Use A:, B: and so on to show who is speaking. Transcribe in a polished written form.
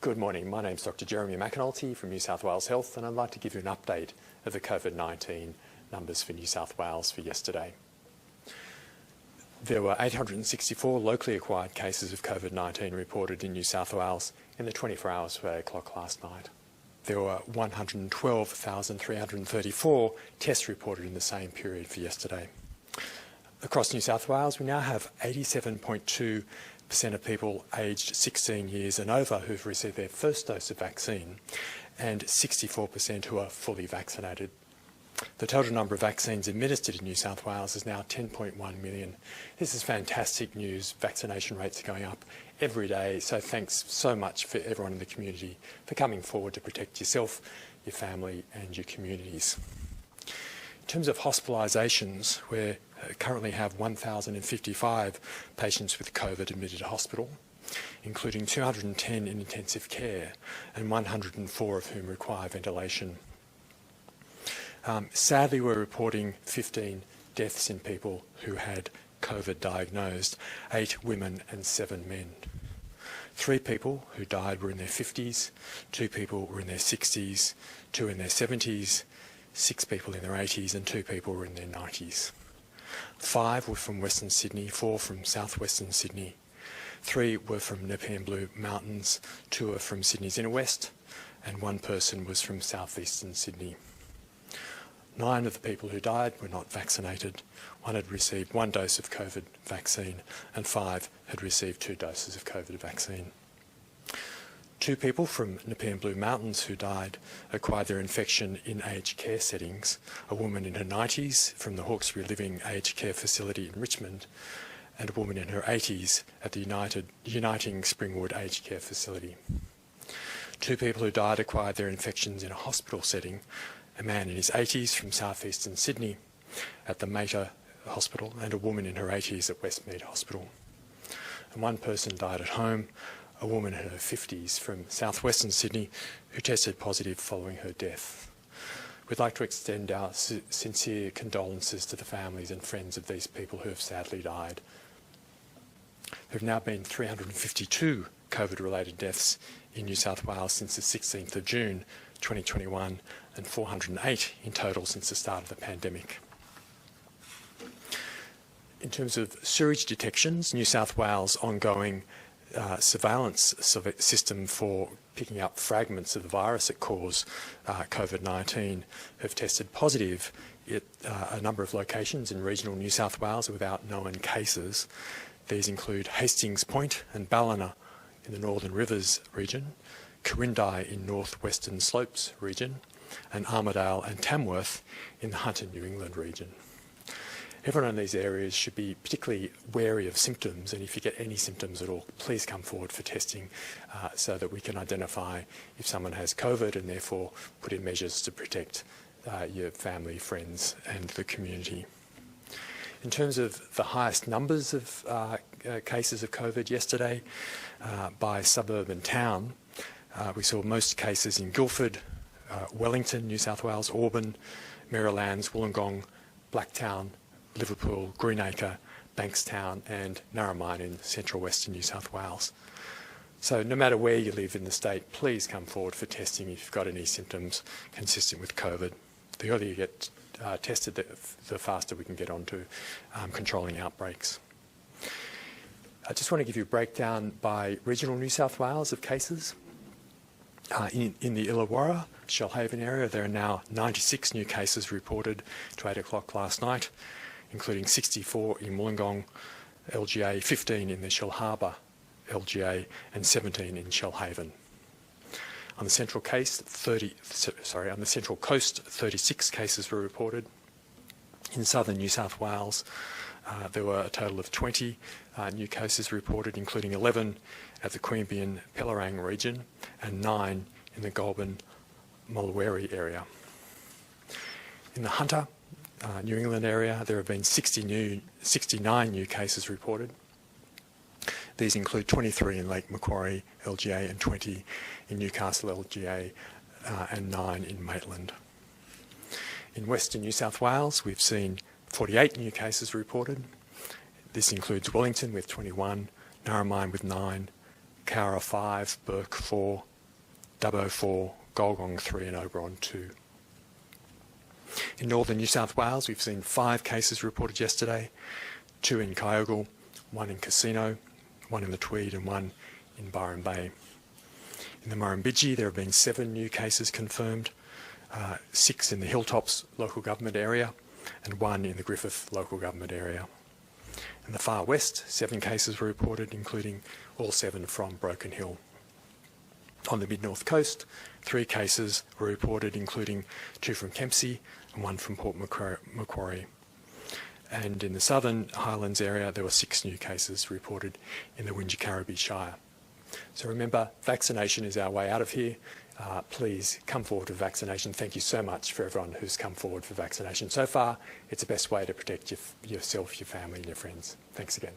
A: Good morning. My name is Dr. Jeremy McAnulty from New South Wales Health, and I'd like to give you an update of the COVID-19 numbers for New South Wales for yesterday. There were 864 locally acquired cases of COVID-19 reported in New South Wales in the 24 hours for 8 o'clock last night. There were 112,334 tests reported in the same period for yesterday. Across New South Wales, we now have 87.2% of people aged 16 years and over who've received their first dose of vaccine, and 64% who are fully vaccinated. The total number of vaccines administered in New South Wales is now 10.1 million. This is fantastic news. Vaccination rates are going up every day, so thanks so much for everyone in the community for coming forward to protect yourself, your family and your communities. In terms of hospitalisations, we currently have 1,055 patients with COVID admitted to hospital, including 210 in intensive care and 104 of whom require ventilation. Sadly, we're reporting 15 deaths in people who had COVID diagnosed, 8 women and 7 men. 3 people who died were in their 50s, 2 people were in their 60s, 2 in their 70s, 6 people in their 80s and 2 people were in their 90s. 5 were from Western Sydney, 4 from southwestern Sydney. 3 were from Nepean Blue Mountains, 2 are from Sydney's inner west, and 1 person was from southeastern Sydney. 9 of the people who died were not vaccinated. 1 had received 1 dose of COVID vaccine and 5 had received 2 doses of COVID vaccine. 2 people from Nepean Blue Mountains who died acquired their infection in aged care settings, a woman in her 90s from the Hawkesbury Living Aged Care Facility in Richmond and a woman in her 80s at the Uniting Springwood Aged Care Facility. 2 people who died acquired their infections in a hospital setting, a man in his 80s from southeastern Sydney at the Mater Hospital and a woman in her 80s at Westmead Hospital. And 1 person died at home, a woman in her 50s from southwestern Sydney who tested positive following her death. We'd like to extend our sincere condolences to the families and friends of these people who have sadly died. There have now been 352 COVID-related deaths in New South Wales since the 16th of June 2021 and 408 in total since the start of the pandemic. In terms of sewage detections, New South Wales' ongoing surveillance system for picking up fragments of the virus that cause COVID-19 have tested positive at a number of locations in regional New South Wales without known cases. These include Hastings Point and Ballina in the Northern Rivers region, Corindai in North-Western Slopes region, and Armidale and Tamworth in the Hunter New England region. Everyone in these areas should be particularly wary of symptoms, and if you get any symptoms at all, please come forward for testing so that we can identify if someone has COVID and therefore put in measures to protect your family, friends and the community. In terms of the highest numbers of cases of COVID yesterday by suburb and town, we saw most cases in Guildford, Wellington, New South Wales, Auburn, Merrylands, Wollongong, Blacktown, Liverpool, Greenacre, Bankstown and Narromine in central western New South Wales. So no matter where you live in the state, please come forward for testing if you've got any symptoms consistent with COVID. The earlier you get tested, the faster we can get on to controlling outbreaks. I just want to give you a breakdown by regional New South Wales of cases. In the Illawarra, Shellhaven area, there are now 96 new cases reported to 8 o'clock last night, including 64 in Wollongong LGA, 15 in the Shellharbour LGA and 17 in Shellhaven. On the Central Coast, 36 cases were reported. In southern New South Wales, there were a total of 20 new cases reported, including 11 at the Queanbeyan Pellerang region and 9 in the Goulburn Mulweri area. In the Hunter, New England area, there have been 69 new cases reported. These include 23 in Lake Macquarie LGA and 20 in Newcastle LGA and 9 in Maitland. In Western New South Wales, we've seen 48 new cases reported. This includes Wellington with 21, Narromine with 9, Cowra 5, Bourke 4, Dubbo 4, Golgong 3 and Oberon 2. In northern New South Wales, we've seen 5 cases reported yesterday, 2 in Kyogle, 1 in Casino, 1 in the Tweed and 1 in Byron Bay. In the Murrumbidgee, there have been 7 new cases confirmed, 6 in the Hilltops local government area and 1 in the Griffith local government area. In the far west, 7 cases were reported, including all 7 from Broken Hill. On the mid-north coast, 3 cases were reported, including 2 from Kempsey and 1 from Port Macquarie. And in the southern Highlands area, there were 6 new cases reported in the Wingecarribee Shire. So remember, vaccination is our way out of here. Please come forward for vaccination. Thank you so much for everyone who's come forward for vaccination so far. It's the best way to protect yourself, your family and your friends. Thanks again.